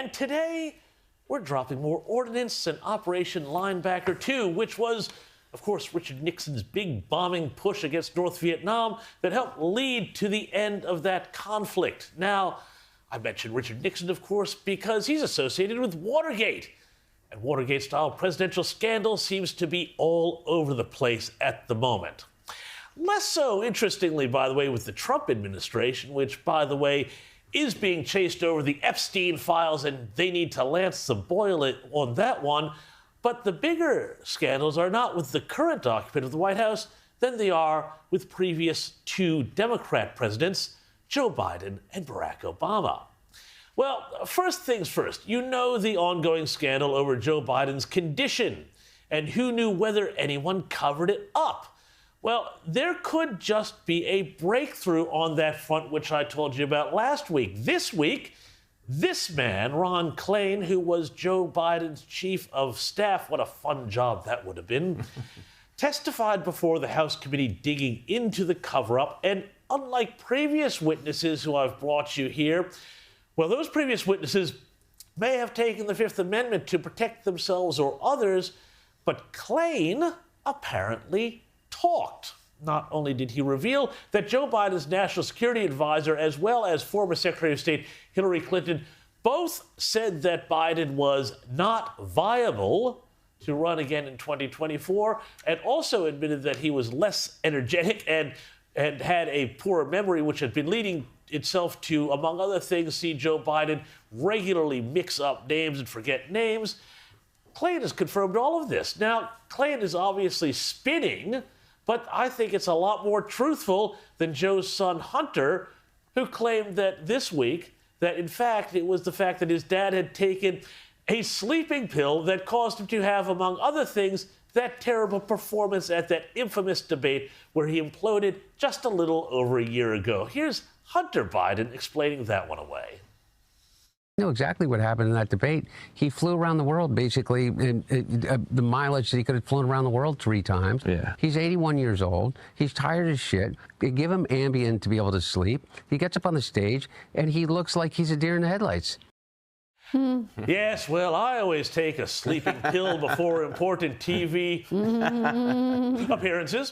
And today, we're dropping more ordnance and Operation Linebacker 2, which was, of course, Richard Nixon's big bombing push against North Vietnam that helped lead to the end of that conflict. Now, I mentioned Richard Nixon, of course, because he's associated with Watergate. And Watergate-style presidential scandal seems to be all over the place at the moment. Less so, interestingly, by the way, with the Trump administration, which, by the way, is being chased over the Epstein files, and they need to lance the boil on that one. But the bigger scandals are not with the current occupant of the White House than they are with previous two Democrat presidents, Joe Biden and Barack Obama. Well, first things first, you know the ongoing scandal over Joe Biden's condition, and who knew whether anyone covered it up. Well, there could just be a breakthrough on that front, which I told you about last week. This week, this man, Ron Klain, who was Joe Biden's chief of staff, what a fun job that would have been, testified before the House committee digging into the cover-up. And unlike previous witnesses who I've brought you here, well, those previous witnesses may have taken the Fifth Amendment to protect themselves or others, but Klain apparently talked. Not only did he reveal that Joe Biden's national security advisor, as well as former Secretary of State Hillary Clinton, both said that Biden was not viable to run again in 2024, and also admitted that he was less energetic and had a poor memory, which had been leading itself to, among other things, see Joe Biden regularly mix up names and forget names. Klain has confirmed all of this. Now, Klain is obviously spinning, but I think it's a lot more truthful than Joe's son Hunter, who claimed that this week that, in fact, it was the fact that his dad had taken a sleeping pill that caused him to have, among other things, that terrible performance at that infamous debate where he imploded just a little over a year ago. Here's Hunter Biden explaining that one away. I know exactly what happened in that debate. He flew around the world, basically, the mileage that he could have flown around the world 3 times. Yeah. He's 81 years old. He's tired as shit. They give him Ambien to be able to sleep. He gets up on the stage, and he looks like he's a deer in the headlights. Yes, well, I always take a sleeping pill before important TV appearances.